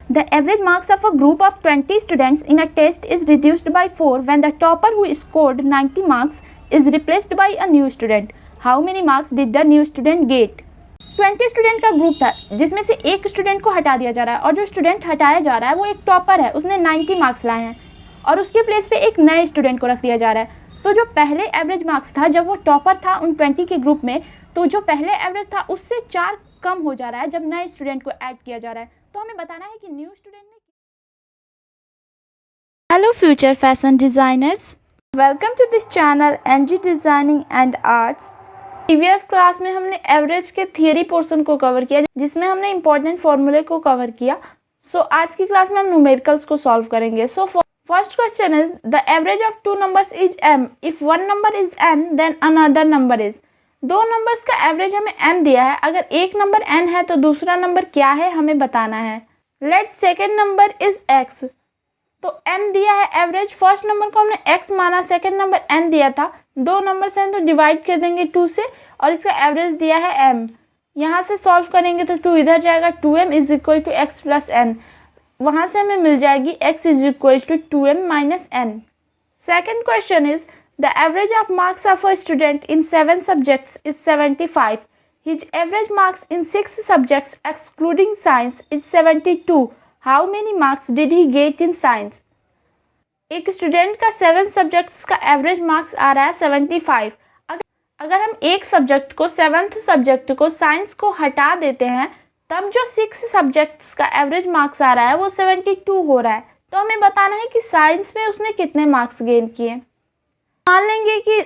The average marks of a group of 20 students in a test is reduced by 4 when the topper who scored 90 marks is replaced by a new student. How many marks did the new student get? 20 student का group था जिसमें से एक student को हटा दिया जा रहा है और जो स्टूडेंट हटाया जा रहा है वो एक टॉपर है, उसने 90 मार्क्स लाए हैं और उसके प्लेस पे एक नए स्टूडेंट को रख दिया जा रहा है। तो जो पहले एवरेज मार्क्स था जब वो टॉपर था उन 20 के ग्रुप में, तो जो पहले एवरेज था उससे 4 कम हो जा रहा है जब नए स्टूडेंट को ऐड किया जा रहा है। तो हमें बताना है कि न्यू स्टूडेंट ने। Hello future fashion designers, welcome to this channel NG designing and arts. Previous class में हमने एवरेज के थियरी पोर्शन को कवर किया जिसमें हमने इंपॉर्टेंट फॉर्मूले को कवर किया। आज की क्लास में हम न्यूमेरिकल्स को सॉल्व करेंगे। First question is the average of 2 numbers is m if 1 number is n then another number is. 2 numbers का एवरेज हमें m दिया है, अगर एक नंबर n है तो दूसरा नंबर क्या है हमें बताना है। Let second number is x, तो m दिया है एवरेज, फर्स्ट नंबर को हमने x माना, सेकेंड नंबर n दिया था, 2 नंबर से तो डिवाइड कर देंगे 2 से और इसका एवरेज दिया है m। यहाँ से सॉल्व करेंगे तो 2 इधर जाएगा, 2m is equal to x plus n, वहाँ से हमें मिल जाएगी x is equal to 2m minus n। Second question is the average of marks of a student in 7 subjects is 75. His average marks in 6 subjects excluding science is 72. How many marks did he get in science? एक student का 7 subjects का average marks आ रहा है 75। अगर हम एक subject को 7th subject को साइंस को हटा देते हैं तब जो 6 सब्जेक्ट्स का एवरेज मार्क्स आ रहा है वो 72 हो रहा है। तो हमें बताना है कि साइंस में उसने कितने मार्क्स गेन किए। मान लेंगे कि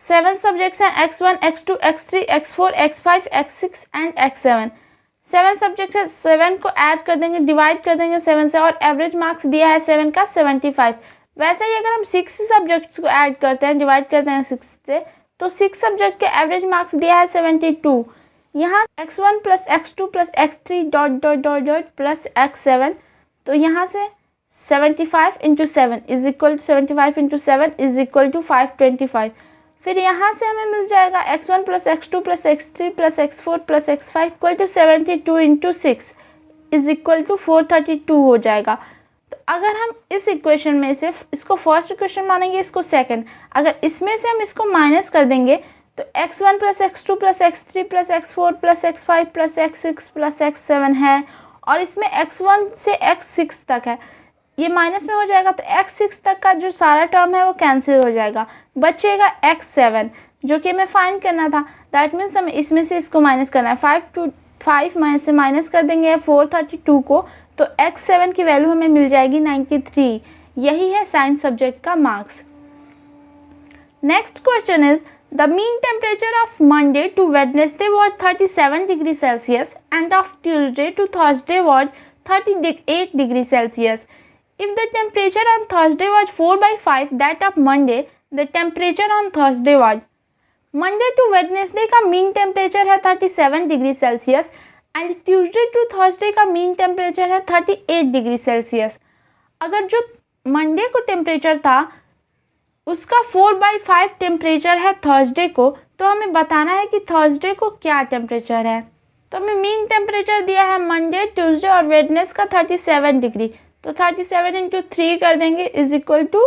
7 सब्जेक्ट्स हैं x1, x2, x3, x4, x5, x6 and x7। 7 subject है, 7 को ऐड कर देंगे, डिवाइड कर देंगे 7 से और एवरेज मार्क्स दिया है 7 का 75। वैसे ही अगर हम 6 सब्जेक्ट्स को ऐड करते हैं, डिवाइड करते हैं 6 से, तो 6 सब्जेक्ट के एवरेज मार्क्स दिया है 72। यहाँ x1 plus x2 plus x3 dot dot dot dot plus x7, तो यहाँ से 75 into 7 is equal to 75 into 7 is equal to 525। फिर यहाँ से हमें मिल जाएगा x1 plus x2 plus x3 plus x4 plus x5 equal to 72 into 6 is equal to 432 हो जाएगा। तो अगर हम इस इक्वेशन में से इसको फर्स्ट इक्वेशन मानेंगे, इसको सेकंड, अगर इसमें से हम इसको माइनस कर देंगे तो x1 plus x2 plus x3 plus x4 plus x5 plus x6 plus x7 है और इसमें x1 से x6 तक है, ये माइनस में हो जाएगा तो x6 तक का जो सारा टर्म है वो कैंसिल हो जाएगा, बचेगा x7 जो कि हमें फाइंड करना था। दैट मीन्स हमें इसमें से इसको माइनस करना है, 5 से माइनस कर देंगे 432 को, तो x7 की वैल्यू हमें मिल जाएगी 93। यही है साइंस सब्जेक्ट का marks. Next question is the mean temperature of Monday to Wednesday was 37 degree Celsius and of Tuesday to Thursday was 38 degree Celsius. If the temperature on Thursday was 4/5 that of Monday, the temperature on Thursday was। Monday to Wednesday का mean temperature है 37 degree Celsius and Tuesday to Thursday का mean temperature है 38 degree Celsius. अगर जो Monday को temperature था उसका 4/5 temperature है थर्सडे को, तो हमें बताना है कि थर्सडे को क्या टेम्परेचर है। तो हमें मीन टेम्परेचर दिया है मंडे, ट्यूसडे और वेडनेस का 37 डिग्री, तो 37 इंटू 3 कर देंगे is equal to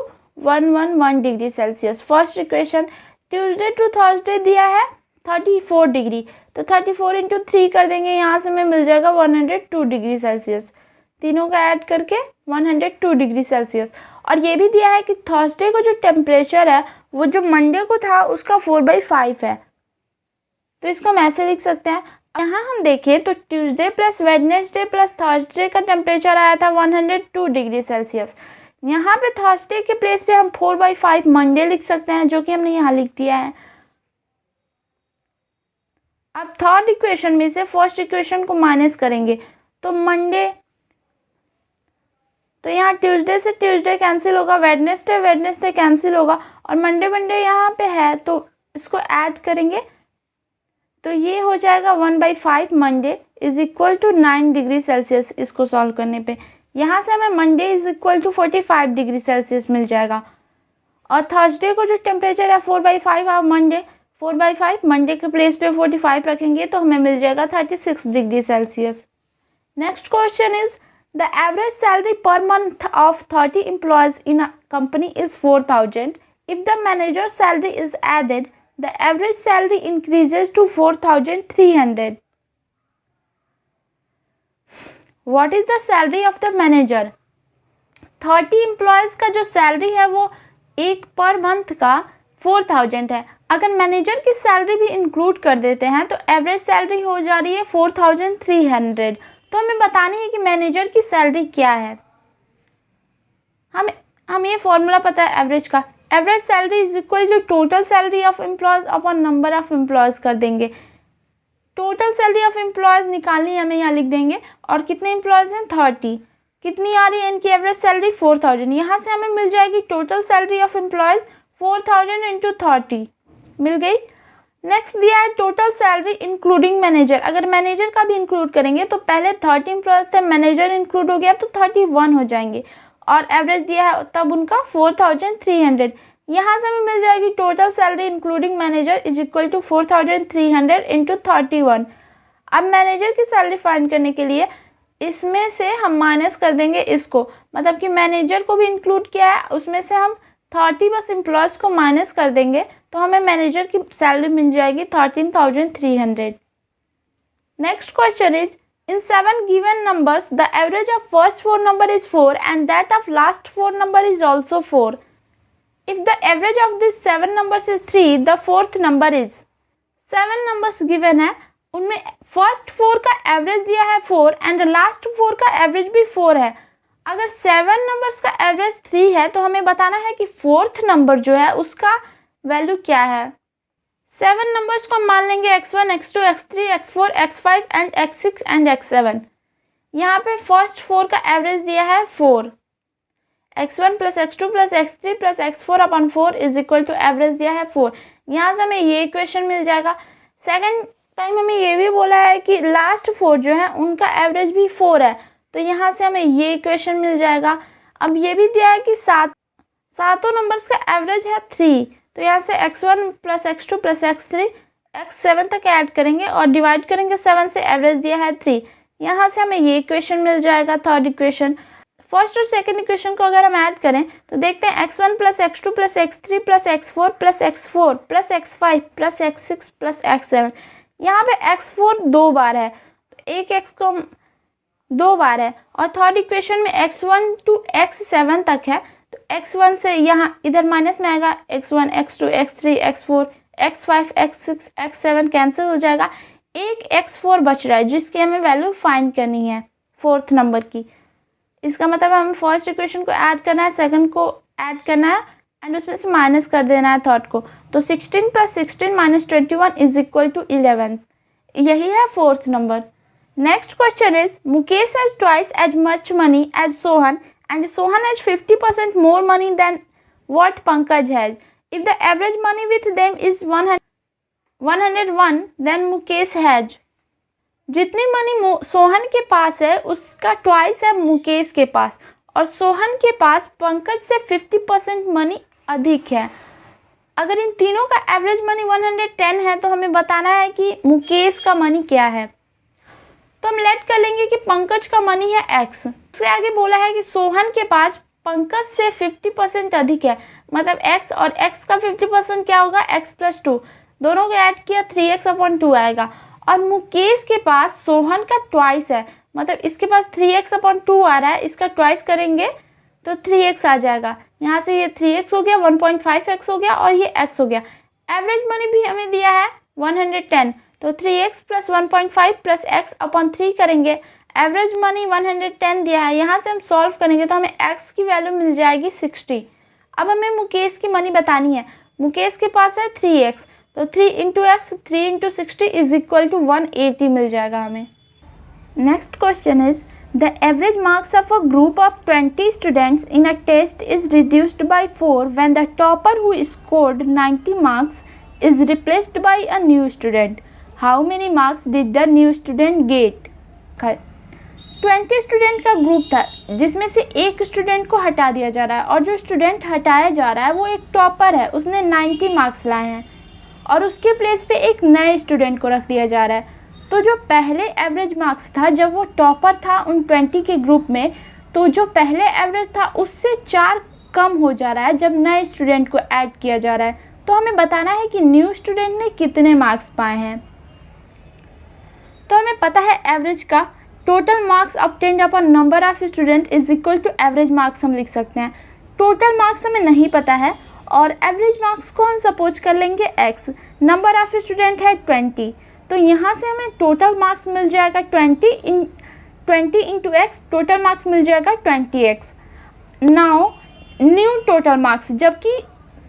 111 degree Celsius. First equation Tuesday to Thursday दिया है 34 डिग्री, तो 34 इंटू 3 कर देंगे, यहाँ से हमें मिल जाएगा 102 डिग्री सेल्सियस। तीनों का ऐड करके 102 डिग्री सेल्सियस। और ये भी दिया है कि थर्सडे को जो टेम्परेचर है वो जो मंडे को था उसका 4/5 है, तो इसको हम ऐसे लिख सकते हैं। यहाँ हम देखें तो Tuesday plus Wednesday plus Thursday का टेम्परेचर आया था 102 डिग्री सेल्सियस। यहाँ पे थर्सडे के प्लेस पे हम 4/5 मंडे लिख सकते हैं, जो कि हमने यहाँ लिख दिया है। अब थर्ड इक्वेशन में से फर्स्ट इक्वेशन को माइनस करेंगे तो मंडे, तो यहाँ ट्यूसडे से ट्यूसडे कैंसिल होगा, वेडनेसडे कैंसिल होगा और मंडे यहाँ पे है तो इसको ऐड करेंगे तो ये हो जाएगा 1/5 Monday is equal to 9 degree Celsius. इसको सॉल्व करने पे यहाँ से हमें Monday is equal to 45 degree Celsius मिल जाएगा और थर्सडे को जो टेम्परेचर है 4/5 ऑफ मंडे, 4/5 मंडे के प्लेस पे 45 रखेंगे तो हमें मिल जाएगा 36 degree Celsius. Next question is The average salary per month of 30 employees in a company is 4,000. If the manager's salary is added, the average salary increases to 4,300. What is the salary of the manager? 30 employees का जो salary है वो एक per month का 4,000 है. अगर manager की salary भी इंक्लूड कर देते हैं तो एवरेज सैलरी हो जा रही है 4,300. तो हमें बतानी है कि मैनेजर की सैलरी क्या है. हमें ये फॉर्मूला पता है एवरेज का. Average salary is equal to total salary of employees upon number of employees कर देंगे. टोटल सैलरी ऑफ एम्प्लॉयज़ निकालनी है, हमें यहाँ लिख देंगे. और कितने एम्प्लॉयज़ हैं? 30. कितनी आ रही है इनकी एवरेज सैलरी? 4,000. यहाँ से हमें मिल जाएगी total salary of employees 4,000 into 30 मिल गई. नेक्स्ट दिया है टोटल सैलरी इंक्लूडिंग मैनेजर. अगर मैनेजर का भी इंक्लूड करेंगे तो पहले 30 एम्प्लॉयज़ थे, मैनेजर इंक्लूड हो गया तो 31 हो जाएंगे. और एवरेज दिया है तब उनका 4,300. यहाँ से हमें मिल जाएगी total salary including manager is equal to 4,300 into 31. अब मैनेजर की सैलरी फाइंड करने के लिए इसमें से हम माइनस कर देंगे इसको, मतलब कि मैनेजर को भी इंक्लूड किया है, उसमें से हम 30 बस एम्प्लॉयज़ को माइनस कर देंगे तो हमें मैनेजर की सैलरी मिल जाएगी 13,300. Next question is in 7 given numbers the average of first 4 number is 4 and that of last 4 number is also 4. If the average of these 7 numbers is 3, the fourth number is. 7 numbers given है, उनमें first 4 का average दिया है 4 and last 4 का average भी 4 है. अगर 7 numbers का एवरेज 3 है तो हमें बताना है कि फोर्थ नंबर जो है उसका वैल्यू क्या है. 7 नंबर्स को हम मान लेंगे x1, x2, x3, x4, x5 and x6 and x7. यहाँ पे फर्स्ट 4 का एवरेज दिया है 4. x1 plus x2 plus x3 plus x4 upon 4 is equal to average दिया है 4. यहाँ से हमें ये इक्वेशन मिल जाएगा. सेकेंड टाइम हमें ये भी बोला है कि लास्ट 4 जो है उनका एवरेज भी 4 है, तो यहाँ से हमें ये इक्वेशन मिल जाएगा. अब ये भी दिया है कि सातों नंबर्स का एवरेज है 3, तो यहाँ से x1 plus x2 plus x3 x7 तक ऐड करेंगे और डिवाइड करेंगे 7 से, एवरेज दिया है 3. यहाँ से हमें ये इक्वेशन मिल जाएगा थर्ड इक्वेशन. फर्स्ट और सेकंड इक्वेशन को अगर हम ऐड करें तो देखते हैं x1 plus x2 plus x3 plus x4 plus x4 plus x5 plus x6 plus x7. यहाँ पे x4 2 बार है तो एक x को 2 बार है और थर्ड इक्वेशन में x1 टू x7 तक है, तो x1 से यहाँ इधर माइनस में आएगा, x1, x2, x3, x4, x5, x6, x7 cancel हो जाएगा. एक x4 बच रहा है जिसकी हमें वैल्यू फाइंड करनी है फोर्थ नंबर की. इसका मतलब हमें फर्स्ट इक्वेशन को ऐड करना है, सेकंड को ऐड करना है एंड उसमें से माइनस कर देना है थर्ड को. तो 16 plus 16 minus 21 is equal to 11. यही है fourth number. Next question is Mukesh has twice as much money as Sohan and Sohan has 50% more money than what Pankaj has. If the average money with them is 101, then Mukesh has. जितनी money Sohan के पास है उसका twice है मुकेश के पास, और सोहन के पास पंकज से 50% money अधिक है. अगर इन तीनों का एवरेज मनी 110 है तो हमें बताना है कि मुकेश का मनी क्या है. तो हम लेट कर लेंगे कि पंकज का मनी है x. उसके आगे बोला है कि सोहन के पास पंकज से 50% अधिक है, मतलब x और x का 50% क्या होगा, x प्लस 2. दोनों को ऐड किया 3x अपॉन 2 आएगा. और मुकेश के पास सोहन का ट्वाइस है, मतलब इसके पास 3x अपॉन 2 आ रहा है, इसका ट्वाइस करेंगे तो 3x आ जाएगा. यहाँ से ये 3x हो गया, 1.5x हो गया और ये x हो गया. एवरेज मनी भी हमें दिया है 110, तो 3x plus 1.5 plus x upon 3 करेंगे. एवरेज मनी 110 दिया है, यहाँ से हम सॉल्व करेंगे तो हमें x की वैल्यू मिल जाएगी 60. अब हमें मुकेश की मनी बतानी है. मुकेश के पास है 3x, तो 3 into x 3 into 60 is equal to 180 मिल जाएगा हमें. Next question is the average marks of a group of 20 students in a test is reduced by 4 when the topper who scored 90 marks is replaced by a new student. How many marks did the new student get. 20 student का group था जिसमें से एक student को हटा दिया जा रहा है, और जो स्टूडेंट हटाया जा रहा है वो एक टॉपर है, उसने 90 मार्क्स लाए हैं, और उसके प्लेस पे एक नए स्टूडेंट को रख दिया जा रहा है. तो जो पहले एवरेज मार्क्स था जब वो टॉपर था उन 20 के ग्रुप में, तो जो पहले एवरेज था उससे 4 कम हो जा रहा है जब नए स्टूडेंट को ऐड किया जा रहा है। तो हमें बताना है कि न्यू स्टूडेंट ने कितने मार्क्स पाए हैं। तो हमें पता है एवरेज का total marks obtained upon number of student is equal to average marks हम लिख सकते हैं। टोटल मार्क्स हमें नहीं पता है और एवरेज मार्क्स को हम सपोज कर लेंगे x, नंबर ऑफ स्टूडेंट है 20, तो यहाँ से हमें टोटल मार्क्स मिल जाएगा 20 इंटू एक्स, टोटल मार्क्स मिल जाएगा 20x। Now new total marks, जबकि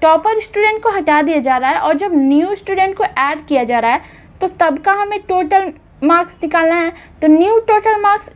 टॉपर स्टूडेंट को हटा दिया जा रहा है और जब न्यू स्टूडेंट को ऐड किया जा रहा है तो तब का हमें टोटल मार्क्स निकालना है। तो न्यू टोटल मार्क्स,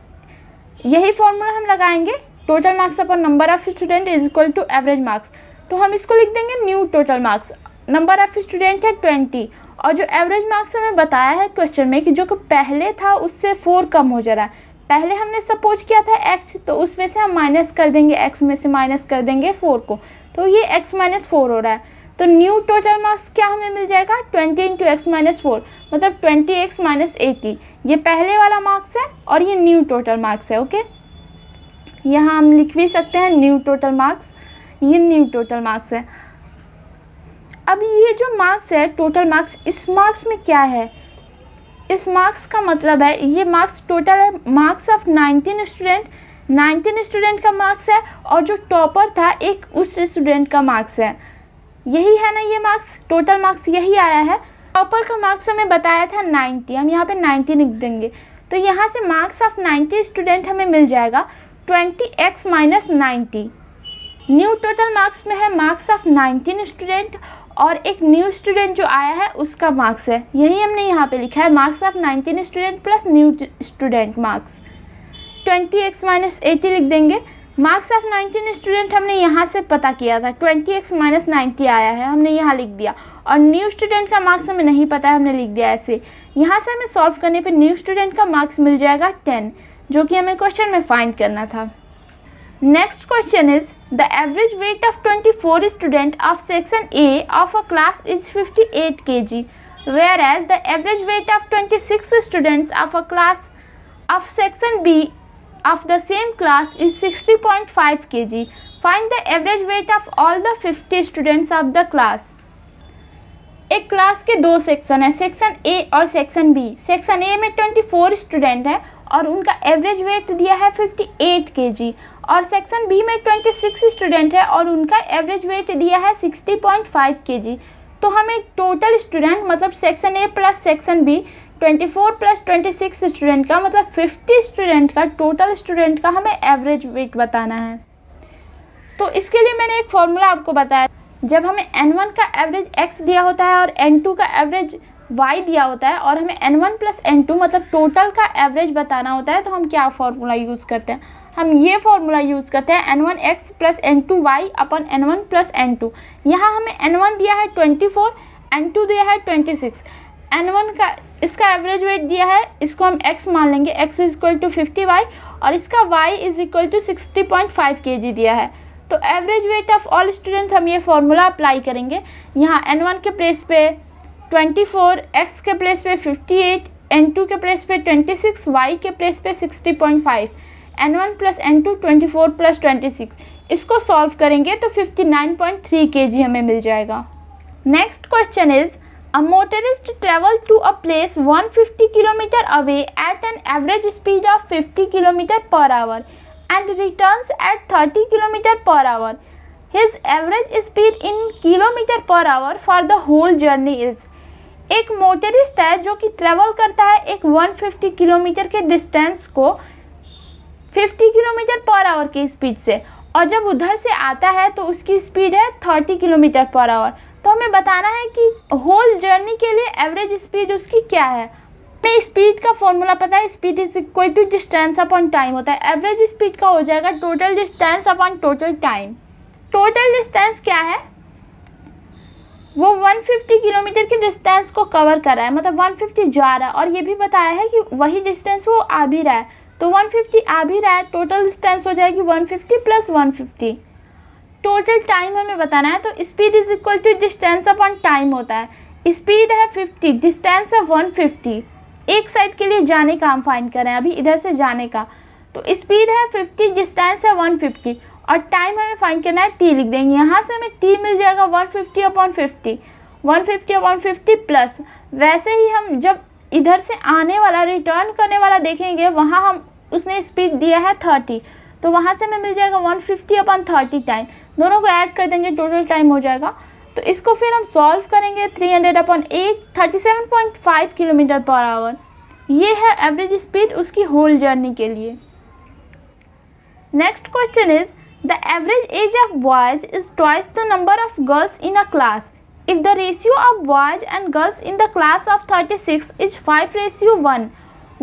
यही फॉर्मूला हम लगाएंगे, total marks upon number of student is equal to average marks. तो हम इसको लिख देंगे new total marks, number of student है 20 और जो एवरेज मार्क्स हमें बताया है क्वेश्चन में कि जो कि पहले था उससे 4 कम हो जा रहा है। पहले हमने सपोज किया था x, तो उसमें से हम माइनस कर देंगे, x में से माइनस कर देंगे 4 को, तो ये x माइनस 4 हो रहा है। तो न्यू टोटल मार्क्स क्या हमें मिल जाएगा 20 इंटू एक्स माइनस 4, मतलब 20x माइनस 80। ये पहले वाला मार्क्स है और ये न्यू टोटल मार्क्स है। ओके, यहाँ हम लिख भी सकते हैं न्यू टोटल मार्क्स, ये न्यू टोटल मार्क्स है। अब ये जो मार्क्स है टोटल मार्क्स, इस मार्क्स में क्या है, इस मार्क्स का मतलब है ये मार्क्स टोटल है मार्क्स ऑफ 19 स्टूडेंट का मार्क्स है और जो टॉपर था एक उस स्टूडेंट का मार्क्स है। यही है ना, ये मार्क्स टोटल मार्क्स यही आया है। टॉपर का मार्क्स हमें बताया था 90, हम यहाँ पे 90 लिख देंगे। तो यहाँ से मार्क्स ऑफ 90 स्टूडेंट हमें मिल जाएगा 20x minus 90। New total marks में है मार्क्स ऑफ 19 स्टूडेंट और एक न्यू स्टूडेंट जो आया है उसका मार्क्स है, यही हमने यहाँ पे लिखा है, marks of 19 student plus new student marks. 20x minus 80 लिख देंगे। मार्क्स ऑफ 19 स्टूडेंट हमने यहाँ से पता किया था, 20x माइनस 90 आया है, हमने यहाँ लिख दिया। और न्यू स्टूडेंट का मार्क्स हमें नहीं पता है, हमने लिख दिया ऐसे। यहाँ से हमें सॉल्व करने पे न्यू स्टूडेंट का मार्क्स मिल जाएगा 10, जो कि हमें क्वेश्चन में फाइंड करना था। Next question is the average weight of 24 student of section A of a class is 58 kg, whereas the average weight of 26 students of a class of section B of the same class is 60.5 kg. Find the average weight of all the 50 students of the class. एक class के 2 section है, section A और section B. Section A में 24 student है और उनका average weight दिया है 58 kg और सेक्शन बी में 26 स्टूडेंट है और उनका एवरेज वेट दिया है 60.5 kg। तो हमें टोटल स्टूडेंट मतलब section A plus section B 24 plus 26 student का मतलब 50 स्टूडेंट का टोटल स्टूडेंट का हमें एवरेज वेट बताना है। तो इसके लिए मैंने एक फॉर्मूला आपको बताया, जब हमें n1 का एवरेज x दिया होता है और n2 का एवरेज y दिया होता है और हमें n1 प्लस n2 मतलब टोटल का एवरेज बताना होता है, तो हम क्या फार्मूला यूज़ करते हैं, हम ये फार्मूला यूज़ करते हैं n1x प्लस n2y अपन n1 प्लस n2। यहाँ हमें n1 दिया है 24, n2 दिया है 26, n1 का इसका एवरेज वेट दिया है, इसको हम x मान लेंगे, x is equal to 50y और इसका y is equal to 60.5 kg दिया है। तो average weight of all student हम ये फार्मूला अप्लाई करेंगे। यहाँ n1 के प्लेस पे 24, x के प्लेस पे 58, n2 के प्लेस पे 26, y के प्लेस पे 60.5, n1 प्लस n2 24 प्लस 26। इसको सॉल्व करेंगे तो 59.3 kg हमें मिल जाएगा। Next question is a motorist travel to a place 150 km away at an average speed of 50 km per hour and returns at 30 km per hour. His average speed in km per hour for the whole journey is। एक motorist है जो कि travel करता है एक 150 kilometre के distance को 50 kilometre per hour की स्पीड से और जब उधर से आता है तो उसकी स्पीड है 30 किलोमीटर पर आवर। तो हमें बताना है कि होल जर्नी के लिए एवरेज स्पीड उसकी क्या है। हमें स्पीड का फॉर्मूला पता है, speed is equal to distance upon time होता है। एवरेज स्पीड का हो जाएगा total distance upon total time. Total distance क्या है, वो 150 किलोमीटर के डिस्टेंस को कवर कर रहा है, मतलब 150 जा रहा है और ये भी बताया है कि वही डिस्टेंस वो आ भी रहा है, तो 150 आ भी रहा है, टोटल डिस्टेंस हो जाएगी 150 प्लस 150। टोटल टाइम हमें बताना है, तो speed is equal to distance upon time होता है। स्पीड है 50, डिस्टेंस है 150, एक साइड के लिए जाने का हम फाइंड कर रहे हैं, अभी इधर से जाने का। तो स्पीड है 50, डिस्टेंस है 150 और टाइम हमें फाइंड करना है t लिख देंगे। यहाँ से हमें t मिल जाएगा 150/50, 150/50 प्लस वैसे ही हम जब इधर से आने वाला रिटर्न करने वाला देखेंगे वहाँ हम उसने स्पीड दिया है 30, तो वहाँ से हमें मिल जाएगा 150/30 टाइम। दोनों को ऐड कर देंगे, टोटल टाइम हो जाएगा। तो इसको फिर हम सॉल्व करेंगे 300/8, 37.5 km/h। ये है एवरेज स्पीड उसकी होल जर्नी के लिए। Next question is the average age of boys is twice the number of girls in a class. If the ratio of boys and girls in the class of 36 is 5:1,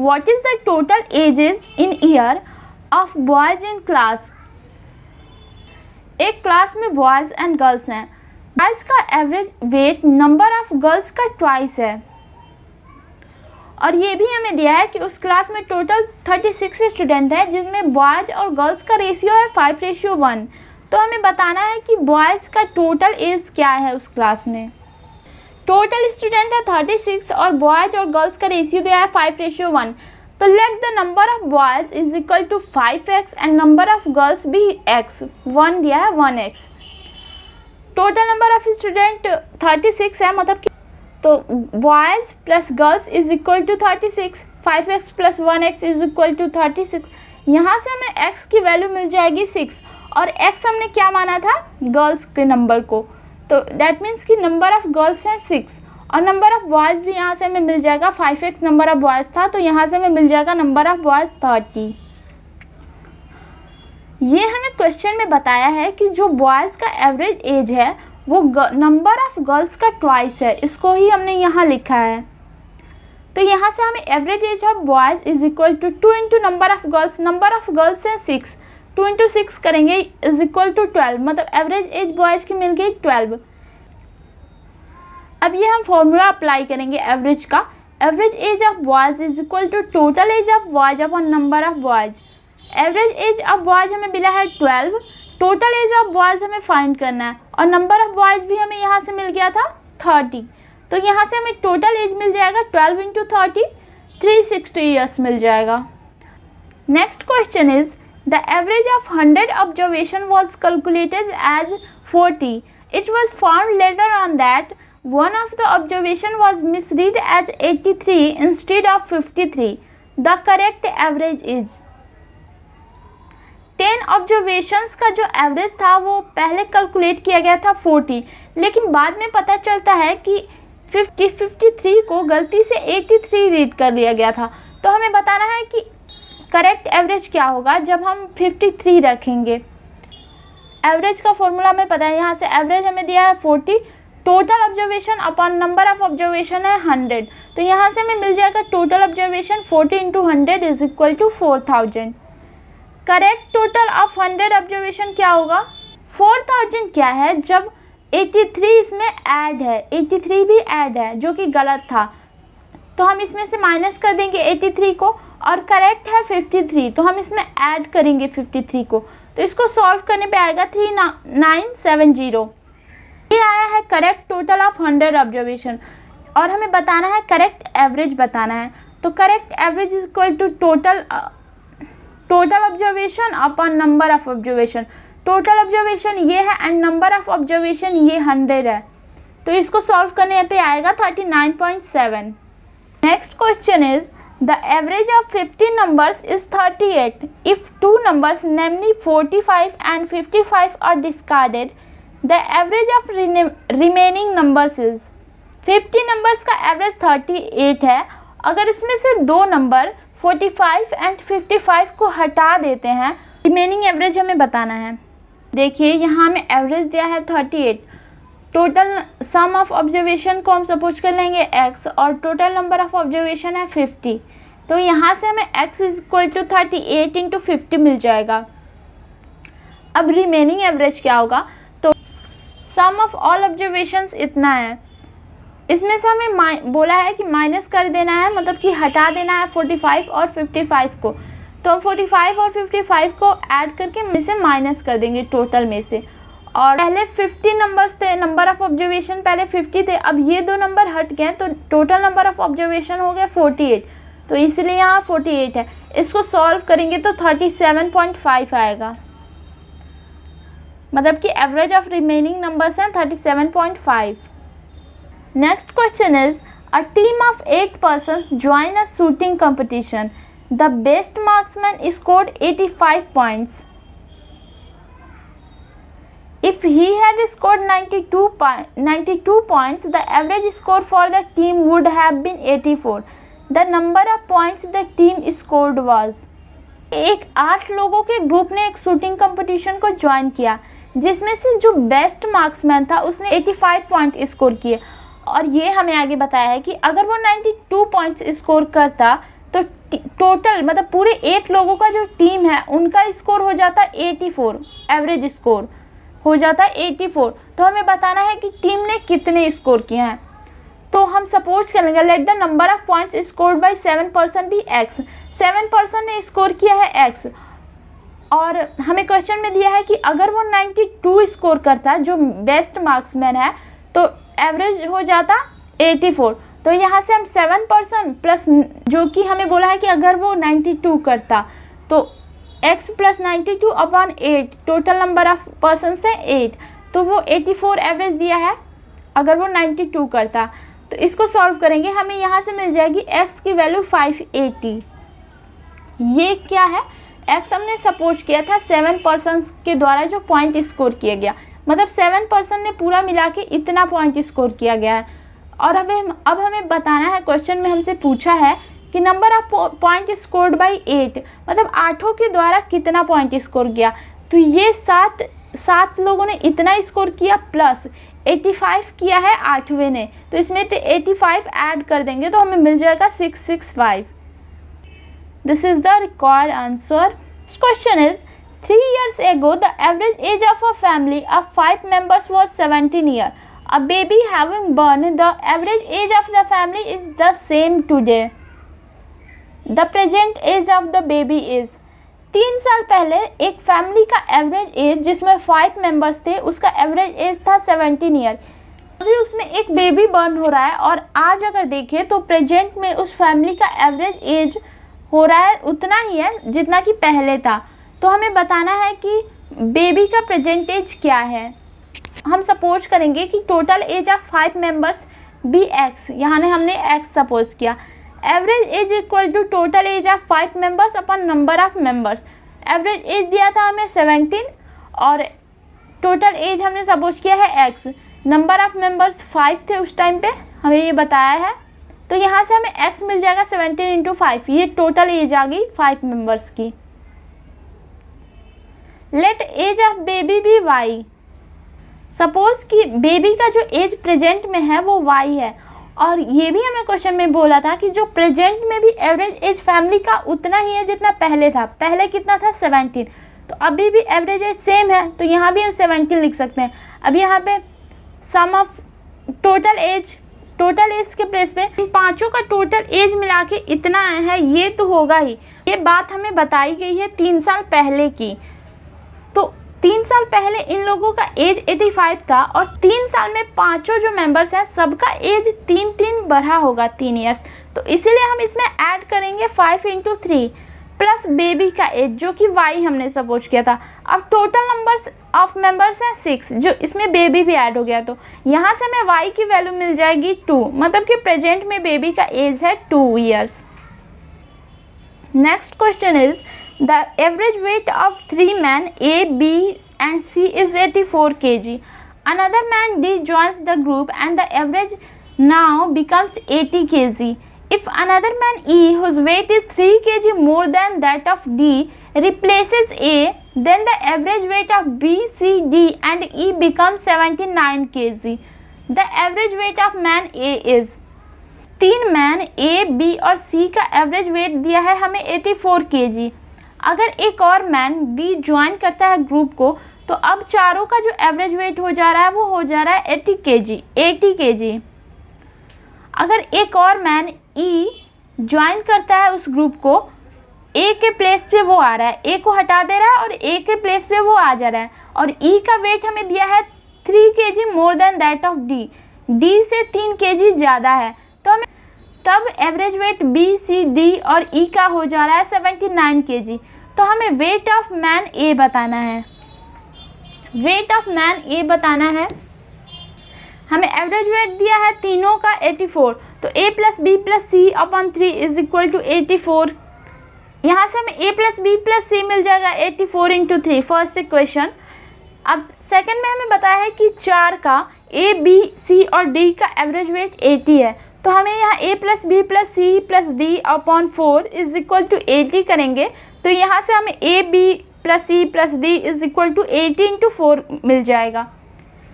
what is the total ages in year of boys in class? एक class में boys and girls हैं। Boys का average wait number of girls का twice है और ये भी हमें दिया है कि उस क्लास में टोटल 36 स्टूडेंट हैं जिसमें बॉयज़ और गर्ल्स का रेशियो है 5:1। तो हमें बताना है कि बॉयज़ का टोटल एज क्या है उस क्लास में। टोटल स्टूडेंट है 36 और बॉयज़ और गर्ल्स का रेशियो दिया है 5:1। तो let the number of boys is equal to 5x and number of girls भी x, 1 दिया है 1x। Total number of student 36 है, मतलब कि तो boys plus girls is equal to 36, 5x plus 1x is equal to 36। यहाँ से हमें x की वैल्यू मिल जाएगी 6 और x हमने क्या माना था, गर्ल्स के नंबर को, तो दैट मीन्स कि नंबर ऑफ़ गर्ल्स हैं 6 और नंबर ऑफ़ बॉयज़ भी यहाँ से हमें मिल जाएगा 5x नंबर ऑफ़ बॉयज़ था, तो यहाँ से हमें मिल जाएगा नंबर ऑफ़ बॉयज़ 30। ये हमें क्वेश्चन में बताया है कि जो बॉयज़ का एवरेज एज है वो नंबर ऑफ़ गर्ल्स का ट्वाइस है, इसको ही हमने यहाँ लिखा है। तो यहाँ से हमें average age of boys is equal to 2 into number of girls, number of girls है 6, 2 इंटू 6 करेंगे इज इक्वल टू 12, मतलब एवरेज एज बॉयज़ की मिल गई 12। अब ये हम फॉर्मूला अप्लाई करेंगे एवरेज का। Average age of boys is equal to total age of boys upon number of boys. Average age of boys हमें मिला है 12, टोटल एज ऑफ बॉयज़ हमें फाइंड करना है और नंबर ऑफ बॉयज़ भी हमें यहाँ से मिल गया था 30। तो यहाँ से हमें टोटल एज मिल जाएगा 12 इंटू 30, 360 ईयर्स मिल जाएगा। Next question is the average of 100 observation was calculated as 40. It was found later on that one of the observation was misread as 83 instead of 53. The correct average is 10 observations का जो average था वो पहले calculate किया गया था 40, लेकिन बाद में पता चलता है कि 53 को गलती से 83 रीड कर लिया गया था। तो हमें बताना है कि करेक्ट एवरेज क्या होगा जब हम 53 रखेंगे। एवरेज का फॉर्मूला हमें पता है, यहाँ से एवरेज हमें दिया है 40, total observation upon number of observation है 100, तो यहाँ से हमें मिल जाएगा total observation 40 into 100 is equal to 4000। Correct total of 100 observation क्या होगा, 4000 क्या है जब 83 इसमें ऐड है, 83 भी ऐड है जो कि गलत था, तो हम इसमें से माइनस कर देंगे 83 को और करेक्ट है 53, तो हम इसमें ऐड करेंगे 53 को, तो इसको सॉल्व करने पे आएगा 3970। ये आया है करेक्ट टोटल ऑफ 100 ऑब्जर्वेशन और हमें बताना है करेक्ट एवरेज बताना है। तो correct average is equal to total observation upon number of observation. Total observation ये है एंड नंबर ऑफ ऑब्जर्वेशन ये 100 है, तो इसको सॉल्व करने पे आएगा 39.7। Next question is the average of 50 numbers is 38 if 2 numbers namely 45 and 55 are discarded, the average of remaining numbers is 50 numbers का एवरेज 38 है, अगर इसमें से 2 नंबर 45 एंड 55 को हटा देते हैं, रिमेनिंग एवरेज हमें बताना है। देखिए यहाँ हमें एवरेज दिया है 38, टोटल सम ऑफ ऑब्जर्वेशन को हम सपोज कर लेंगे x और टोटल नंबर ऑफ ऑब्जर्वेशन है 50, तो यहाँ से हमें x is equal to 38 into 50 मिल जाएगा। अब रिमेनिंग एवरेज क्या होगा, तो सम ऑफ ऑल ऑब्जर्वेशंस इतना है, इसमें से हमें बोला है कि माइनस कर देना है, मतलब कि हटा देना है 45 और 55 को, तो हम 45 और 55 को ऐड करके में से माइनस कर देंगे टोटल में से, और पहले 50 नंबर्स थे, नंबर ऑफ ऑब्जर्वेशन पहले 50 थे, अब ये 2 नंबर हट गए तो टोटल नंबर ऑफ ऑब्जर्वेशन हो गया 48, तो इसलिए यहाँ 48 है। इसको सॉल्व करेंगे तो 37.5 आएगा, मतलब कि एवरेज ऑफ रिमेनिंग नंबर्स हैं 37.5। Next question is a team of 8 person join a shooting competition, the best marksman scored 85 points. If he had scored 92 points, the average score for the team would have been 84. The number of points the team scored was. एक 8 लोगों के group ने एक shooting competition को join किया, जिसमें से जो बेस्ट मार्क्समैन था उसने 85 पॉइंट स्कोर किए, और ये हमें आगे बताया है कि अगर वो 92 पॉइंट्स स्कोर करता तो टोटल मतलब पूरे 8 लोगों का जो टीम है उनका स्कोर हो जाता 84, एवरेज स्कोर हो जाता है 84। तो हमें बताना है कि टीम ने कितने स्कोर किए हैं। तो हम सपोज करेंगे late the number of points scored by 7 person भी x, 7 पर्सन ने स्कोर किया है x, और हमें क्वेश्चन में दिया है कि अगर वो 92 स्कोर करता जो बेस्ट मार्क्समैन है तो एवरेज हो जाता 84। तो यहाँ से हम 7 पर्सन प्लस जो कि हमें बोला है कि अगर वो 92 करता तो x plus 92 upon 8, total number of person से 8, तो वो 84 एवरेज दिया है अगर वो 92 करता। तो इसको सॉल्व करेंगे, हमें यहाँ से मिल जाएगी x की वैल्यू 580। ये क्या है, x हमने सपोज किया था 7 पर्सन के द्वारा जो पॉइंट स्कोर किया गया, मतलब 7 पर्सन ने पूरा मिला के इतना पॉइंट स्कोर किया गया है। और अब हमें बताना है, क्वेश्चन में हमसे पूछा है कि number of point scored by 8, मतलब 8 के द्वारा कितना पॉइंट स्कोर किया। तो ये 7 लोगों ने इतना स्कोर किया प्लस 85 किया है 8वें ने, तो इसमें 85 ऐड कर देंगे तो हमें मिल जाएगा 665। This is the required answer. Question is 3 years ago the average age of a family of 5 members was 17 years. A baby having born, the average age of the family is the same today. The present age of the baby is. 3 साल पहले एक family का average as जिसमें 5 members थे उसका average age था 17 year. अभी उसमें एक बेबी बर्न हो रहा है और आज अगर देखें तो प्रेजेंट में उस फैमिली का एवरेज एज हो रहा है उतना ही है जितना कि पहले था। तो हमें बताना है कि बेबी का प्रेजेंट एज क्या है। हम सपोज करेंगे कि total age of 5 members be x, यहाँ ने हमने एक्स सपोज किया। Average age equal to total age of 5 members upon number of members. Average age दिया था हमें 17 और टोटल एज हमने सपोज किया है एक्स। नंबर ऑफ मेंबर्स 5 थे उस टाइम पे, हमें ये बताया है। तो यहाँ से हमें एक्स मिल जाएगा 17 इंटू 5, ये टोटल एज आ गई 5 मेंबर्स की। Let age of baby be y. Suppose कि बेबी का जो एज प्रेजेंट में है वो वाई है, और ये भी हमें क्वेश्चन में बोला था कि जो प्रेजेंट में भी एवरेज एज फैमिली का उतना ही है जितना पहले था। पहले कितना था 17, तो अभी भी एवरेज एज सेम है, तो यहाँ भी हम 17 लिख सकते हैं। अब यहाँ पे सम ऑफ टोटल एज के प्लेस पे इन पांचों का टोटल एज मिला के इतना है, ये तो होगा ही। ये बात हमें बताई गई है 3 साल पहले की। तो 3 साल पहले इन लोगों का एज 85 था और 3 साल में पांचों जो मेंबर्स हैं सबका एज 3 बढ़ा होगा 3 इयर्स। तो इसीलिए हम इसमें ऐड करेंगे 5 इंटू 3 प्लस बेबी का एज जो कि वाई हमने सपोज किया था। अब टोटल नंबर्स ऑफ मेंबर्स हैं 6, जो इसमें बेबी भी ऐड हो गया, तो यहाँ से हमें वाई की वैल्यू मिल जाएगी 2, मतलब कि प्रेजेंट में बेबी का एज है 2 years. Next question is the average weight of 3 men A, B and C is 84 kg. Another man D joins the group and the average now becomes 80 kg. If another man E whose weight is 3 kg more than that of D replaces A, then the average weight of B, C, D and E becomes 79 kg. The average weight of man A is 3 man A, B और C का average wait दिया है हमें 84 kg। अगर एक और man D join करता है ग्रुप को तो अब चारों का जो एवरेज वेट हो जा रहा है वो हो जा रहा है 80 kg। अगर एक और मैन ई ज्वाइन करता है उस ग्रुप को, ए के प्लेस पे वो आ रहा है, ए को हटा दे रहा है और ए के प्लेस पे वो आ जा रहा है, और ई का वेट हमें दिया है 3 kg more than that of D, D से 3 kg ज़्यादा है, तो हमें तब एवरेज वेट बी, सी, डी और ई का हो जा रहा है 79 kg। तो हमें वेट ऑफ मैन ए बताना है, वेट ऑफ मैन ए बताना है। हमें एवरेज वेट दिया है तीनों का 84, तो a plus B plus C upon 3 is equal to 84। यहाँ से हमें a plus B plus C मिल जाएगा 84 इंटू 3, फर्स्ट इक्वेशन। अब सेकंड में हमें बताया है कि 4 का a, b, c और d का एवरेज वेट 80 है, तो हमें यहाँ a plus B plus C plus D upon 4 is equal to 80 करेंगे, तो यहाँ से हमें a, b plus C plus D is equal to 80 into 4 मिल जाएगा।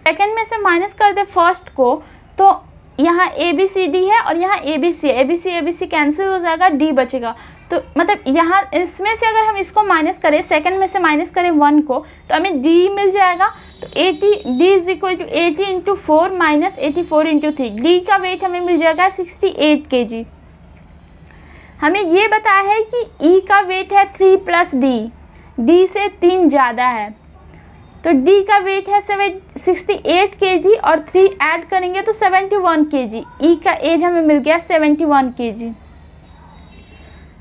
सेकेंड में से माइनस कर दे फर्स्ट को, तो यहाँ ए बी सी डी है और यहाँ ए बी सी कैंसिल हो जाएगा, डी बचेगा। तो मतलब यहाँ इसमें से अगर हम इसको माइनस करें, सेकंड में से माइनस करें 1 को, तो हमें डी मिल जाएगा। तो 80 D is equal to 80 into 4 minus 84 into 3, D का वेट हमें मिल जाएगा 68 kg। हमें ये बताया है कि ई का वेट है 3 प्लस डी, डी से 3 ज़्यादा है, तो D का वेट है 68 kg और 3 ऐड करेंगे तो 71 kg। E का एज हमें मिल गया 71 kg।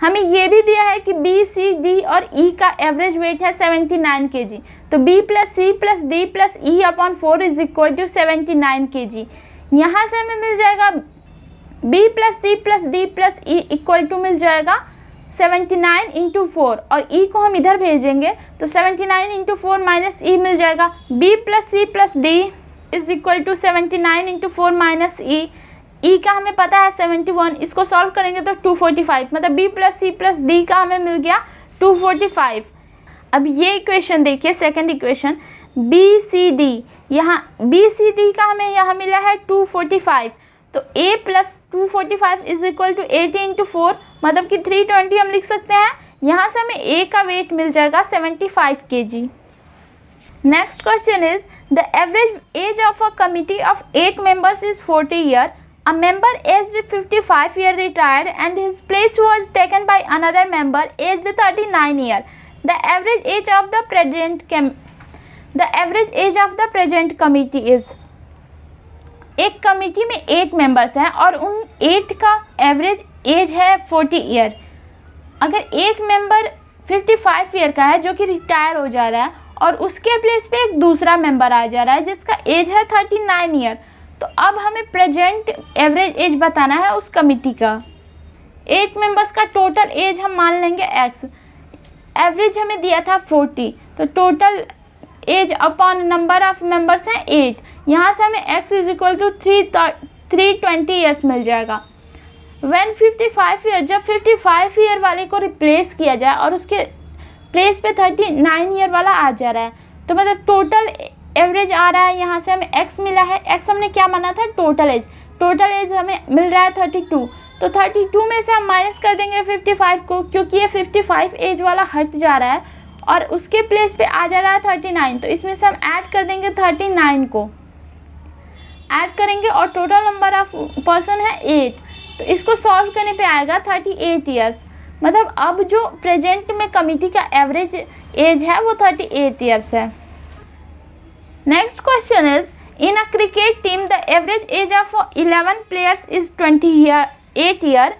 हमें ये भी दिया है कि B, C, D और E का एवरेज वेट है 79 kg, तो B plus C plus D plus E upon 4 is equal to 79 kg। यहाँ से हमें मिल जाएगा B plus C plus D plus E equal to मिल जाएगा 79 इंटू 4 और E को हम इधर भेजेंगे तो 79 इंटू 4 माइनस E मिल जाएगा। B plus C plus D is equal to 79 into 4 minus E, E का हमें पता है 71, इसको सॉल्व करेंगे तो 245, मतलब B plus C plus D का हमें मिल गया 245। अब ये इक्वेशन देखिए, second equation B C D, यहाँ B C D का हमें यहाँ मिला है 245, तो A plus 245 is equal to 80 into 4, मतलब कि 320 हम लिख सकते हैं। यहाँ से हमें A का वेट मिल जाएगा 75 kg। Next question is the average age of a committee of 8 members is 40 year. A member aged 55 year retired and his place was taken by another member aged 39 year. The average age of the present committee is. एक committee में 8 members हैं और उन 8 का average age है 40 year. अगर एक member 55 year का है जो कि रिटायर हो जा रहा है और उसके प्लेस पे एक दूसरा मेंबर आ जा रहा है जिसका एज है 39 ईयर, तो अब हमें प्रेजेंट एवरेज एज बताना है उस कमिटी का। 8 मेंबर्स का टोटल एज हम मान लेंगे x, एवरेज हमें दिया था 40, तो total age upon number of members हैं 8, यहाँ से हमें x is equal to 320 years मिल जाएगा। When 55 ईयर, जब 55 ईयर वाले को रिप्लेस किया जाए और उसके प्लेस पे 39 ईयर वाला आ जा रहा है, तो मतलब टोटल एवरेज आ रहा है, यहाँ से हमें x मिला है। x हमने क्या माना था, टोटल एज हमें मिल रहा है 32, तो 32 में से हम माइनस कर देंगे 55 को, क्योंकि ये 55 एज वाला हट जा रहा है और उसके प्लेस पे आ जा रहा है 39, तो इसमें से हम ऐड कर देंगे 39 को, ऐड करेंगे और टोटल नंबर ऑफ पर्सन है 8, तो इसको सॉल्व करने पे आएगा 38 ईयर्स। मतलब अब जो प्रेजेंट में कमिटी का एवरेज एज है वो 38 ईयर्स है। Next question is in a cricket team the average age of 11 players is 28 year.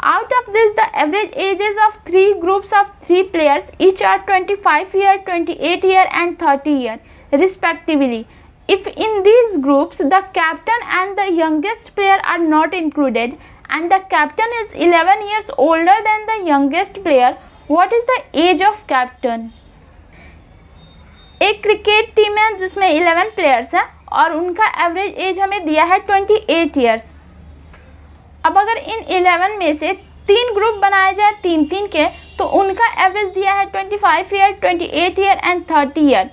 Out of this, the average ages of 3 groups of 3 players, each are 25 year, 28 year and 30 year respectively. If in these groups the captain and the youngest player are not included and the captain is 11 years older than the youngest player, what is the age of captain? एक cricket team है जिसमें 11 players हैं और उनका average age हमें दिया है 28 years. अब अगर इन 11 में से 3 ग्रुप बनाए जाए 3-3 के, तो उनका एवरेज दिया है 25 ईयर, 28 ईयर एंड 30 ईयर,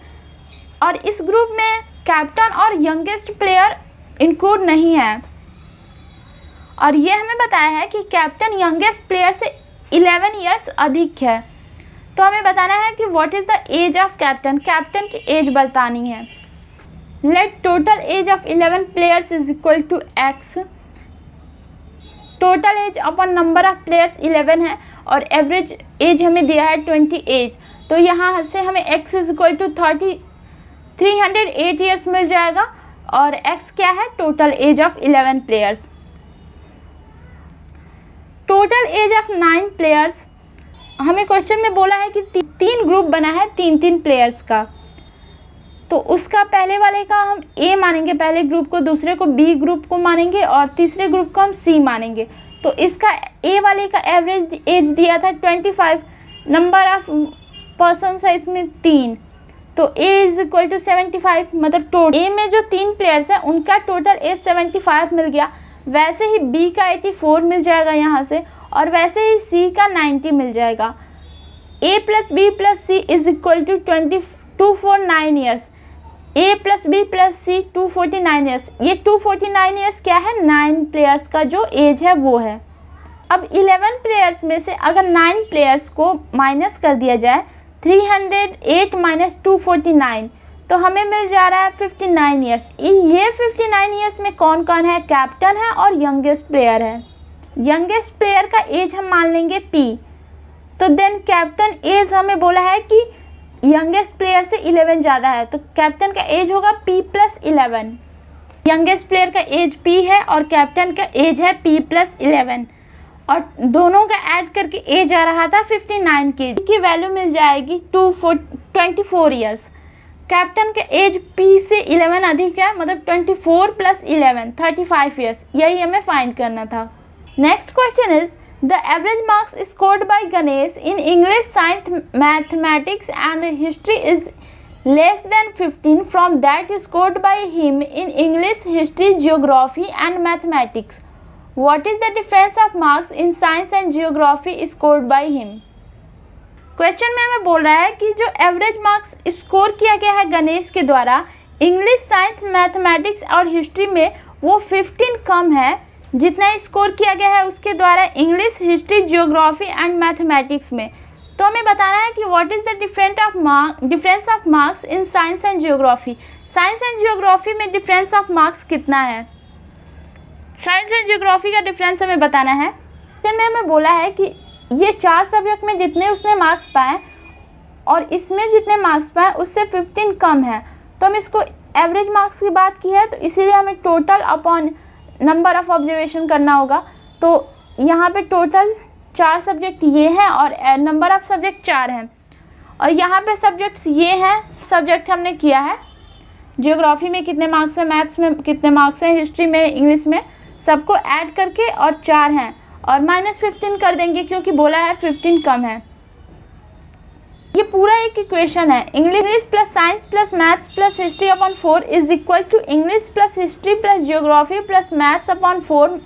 और इस ग्रुप में कैप्टन और यंगेस्ट प्लेयर इंक्लूड नहीं है। और ये हमें बताया है कि कैप्टन यंगेस्ट प्लेयर से 11 ईयर्स अधिक है, तो हमें बताना है कि what is the age of captain, captain की एज बतानी है। Let total age of 11 players is equal to x। Total age upon number of players 11 है और एवरेज एज हमें दिया है 28, तो यहाँ से हमें x is equal to 308 years मिल जाएगा। और x क्या है? Total age of 11 players. Total age of 9 players, हमें क्वेश्चन में बोला है कि 3 ग्रुप बना है 3-3 प्लेयर्स का। तो उसका पहले वाले का हम A मानेंगे, पहले ग्रुप को, दूसरे को B ग्रुप को मानेंगे और तीसरे ग्रुप को हम C मानेंगे। तो इसका A वाले का एवरेज एज दिया था 25, नंबर ऑफ पर्सन है इसमें 3, तो A इज इक्वल टू 75, मतलब टोटल A में जो 3 प्लेयर्स हैं उनका टोटल एज 75 मिल गया। वैसे ही B का 84 मिल जाएगा यहाँ से, और वैसे ही C का 90 मिल जाएगा। A plus B plus C is equal to 249 years. A plus B plus C 249 years. ये 249 ईयर्स क्या है? 9 प्लेयर्स का जो एज है वो है। अब 11 प्लेयर्स में से अगर 9 प्लेयर्स को माइनस कर दिया जाए, 308 माइनस 249, तो हमें मिल जा रहा है 59 ईयर्स। ये 59 ईयर्स में कौन कौन है? कैप्टन है और यंगेस्ट प्लेयर है। यंगेस्ट प्लेयर का एज हम मान लेंगे P। तो देन कैप्टन एज हमें बोला है कि यंगेस्ट प्लेयर से 11 ज़्यादा है, तो कैप्टन का एज होगा P प्लस 11। यंगेस्ट प्लेयर का एज P है और कैप्टन का एज है P प्लस 11, और दोनों का ऐड करके एज आ रहा था 59 की वैल्यू मिल जाएगी 24 ईयर्स। कैप्टन का एज P से 11 अधिक है, मतलब 24 प्लस 11 35 ईयर्स। यही हमें फाइंड करना था। Next question is the average marks scored by Ganesh in English, Science, Mathematics and History is less than 15 from that scored by him in English, History, Geography and Mathematics. What is the difference of marks in Science and Geography scored by him? Question में हमें बोल रहा है कि जो average marks score किया गया है गणेश के द्वारा इंग्लिश, साइंस, मैथमेटिक्स और हिस्ट्री में, वो 15 कम है जितना स्कोर किया गया है उसके द्वारा English, history, geography and mathematics में। तो हमें बताना है कि what is the difference of marks in science and geography. Science and geography में डिफरेंस ऑफ मार्क्स कितना है? साइंस एंड जियोग्राफी का डिफरेंस हमें बताना है। इसमें हमें बोला है कि ये 4 सब्जेक्ट में जितने उसने मार्क्स पाए और इसमें जितने मार्क्स पाए उससे 15 कम है। तो हम इसको एवरेज मार्क्स की बात की है, तो इसीलिए हमें total upon number of observation करना होगा। तो यहाँ पे टोटल 4 सब्जेक्ट ये हैं और नंबर ऑफ सब्जेक्ट 4 हैं, और यहाँ पे सब्जेक्ट्स ये हैं। सब्जेक्ट हमने किया है, जियोग्राफी में कितने मार्क्स हैं, मैथ्स में कितने मार्क्स हैं, हिस्ट्री में, इंग्लिश में, सबको ऐड करके और 4 हैं, और -15 कर देंगे क्योंकि बोला है 15 कम है। ये पूरा एक इक्वेशन है, English plus science plus maths plus history upon 4 is equal to English plus history plus geography plus maths upon 4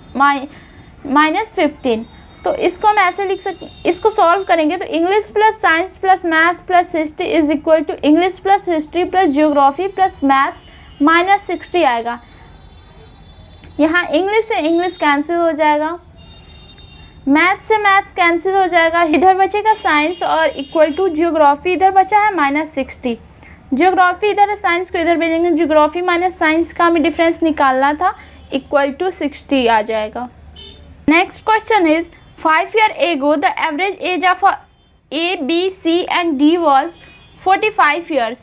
minus 15। तो इसको हम ऐसे लिख सकते, इसको सॉल्व करेंगे तो English plus science plus math plus history is equal to English plus history plus geography plus maths minus 60 आएगा। यहाँ इंग्लिश से इंग्लिश कैंसिल हो जाएगा, मैथ से मैथ कैंसिल हो जाएगा, इधर बचेगा साइंस और इक्वल टू जियोग्राफी, इधर बचा है -60। जियोग्राफी इधर साइंस को इधर भेजेंगे, जियोग्राफी माइनस साइंस का हमें डिफरेंस निकालना था, इक्वल टू 60 आ जाएगा। Next question is 5 years ago the average age of A, B, C and D was 45 years.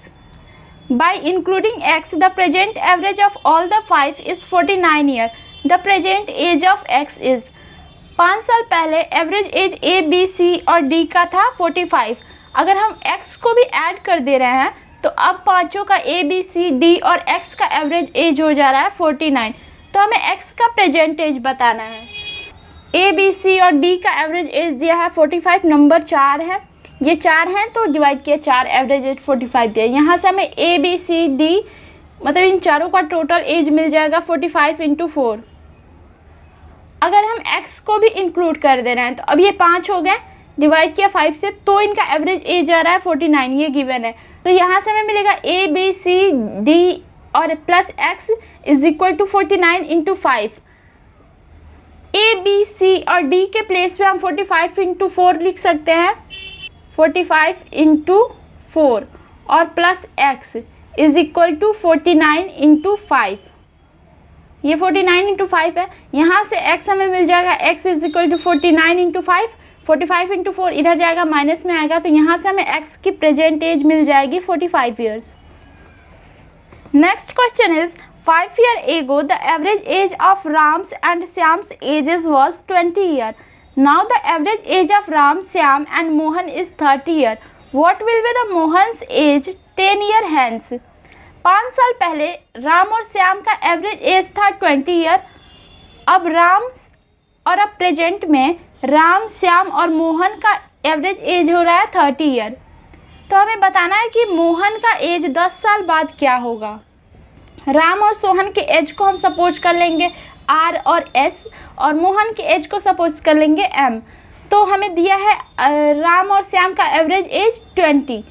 By including X, the present average of all the 5 is 49 years. The present age of X is 5 साल पहले average age A, B, C और D का था 45। अगर हम X को भी add कर दे रहे हैं तो अब पाँचों का A, B, C, D और X का एवरेज एज हो जा रहा है 49। तो हमें X का प्रेजेंट एज बताना है। A, B, C और D का एवरेज एज दिया है 45, नंबर 4 है, ये 4 हैं तो डिवाइड किया 4, एवरेज एज 45 दिया। यहाँ से हमें A, B, C, D मतलब इन चारों का टोटल एज मिल जाएगा 45 × 4। अगर हम x को भी इंक्लूड कर दे रहे हैं तो अब ये 5 हो गए, डिवाइड किया 5 से, तो इनका एवरेज एज आ रहा है 49, ये गिवन है। तो यहाँ से हमें मिलेगा A, B, C, D और plus x is equal to 49 × 5। A, B, C और D के प्लेस पे हम 45 × 4 लिख सकते हैं, 45 × 4 और plus x is equal to 49 × 5। ये 49 × 5 है, यहाँ से x हमें मिल जाएगा, x is equal to 49 × 5, 45 into 4 इधर जाएगा, माइनस में आएगा, तो यहाँ से हमें x की प्रेजेंट एज मिल जाएगी 45 years. Next question is 5 years ago the average age of Ram's and Shyam's ages was 20 years. Now the average age of Ram, Shyam and Mohan is 30 years. What will be the Mohan's age 10 years hence? 5 साल पहले राम और श्याम का average as था 20 year. अब राम और अब present में राम, श्याम और मोहन का एवरेज एज हो रहा है 30 ईयर। तो हमें बताना है कि मोहन का एज 10 साल बाद क्या होगा। राम और सोहन के एज को हम सपोज कर लेंगे R और S, और मोहन के एज को सपोज कर लेंगे M। तो हमें दिया है राम और श्याम का average age 20,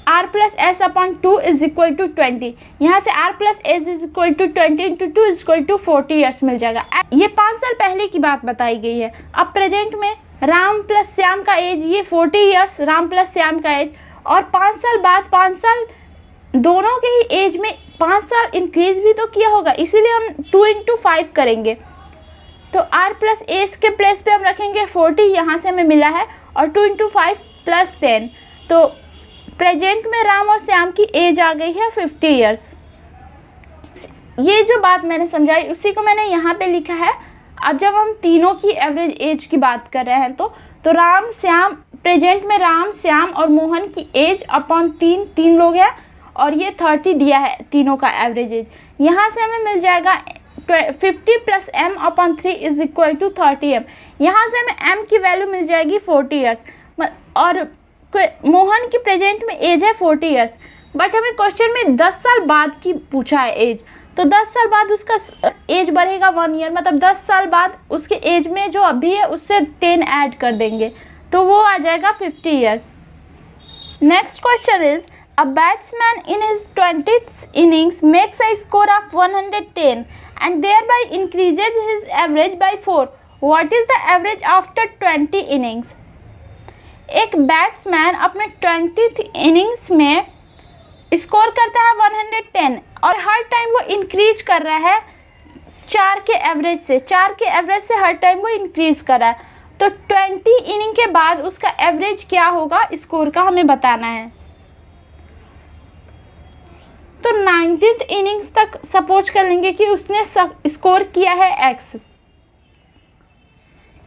R plus S upon 2 is equal to 20। यहाँ से R plus S is equal to 20 into 2 is equal to 40 years मिल जाएगा। ये 5 साल पहले की बात बताई गई है। अब प्रेजेंट में राम प्लस श्याम का एज ये 40 ईयर्स, राम प्लस श्याम का एज, और 5 साल बाद 5 साल दोनों के ही एज में 5 साल इंक्रीज भी तो किया होगा, इसीलिए हम 2 इंटू 5 करेंगे। तो R प्लस एस के प्लेस पे हम रखेंगे 40, यहाँ से हमें मिला है, और 2 इंटू 5 प्लस 10। तो प्रेजेंट में राम और श्याम की एज आ गई है 50 ईयर्स। ये जो बात मैंने समझाई उसी को मैंने यहाँ पे लिखा है। अब जब हम तीनों की एवरेज एज की बात कर रहे हैं तो राम, श्याम, प्रेजेंट में राम, श्याम और मोहन की एज अपॉन 3 लोग हैं, और ये 30 दिया है तीनों का एवरेज एज। यहाँ से हमें मिल जाएगा 50 plus m upon 3 is equal to 30m। यहाँ से हमें m की वैल्यू मिल जाएगी 40 ईयर्स, और मोहन की प्रेजेंट में एज है 40 ईयर्स, बट हमें क्वेश्चन में 10 साल बाद की पूछा है एज। तो 10 साल बाद उसका एज बढ़ेगा 1 ईयर, मतलब 10 साल बाद उसके एज में जो अभी है उससे 10 ऐड कर देंगे, तो वो आ जाएगा 50 years. Next question is A batsman in his 20th innings makes a score of 110 and thereby increases his average by 4. What is the average after 20 innings? एक बैट्समैन अपने 20th इनिंग्स में स्कोर करता है 110 और हर टाइम वो increase कर रहा है 4 के एवरेज से हर टाइम वो इंक्रीज कर रहा है। तो 20 इनिंग के बाद उसका एवरेज क्या होगा स्कोर का हमें बताना है। तो 19th इनिंग्स तक सपोज कर लेंगे कि उसने स्कोर किया है x।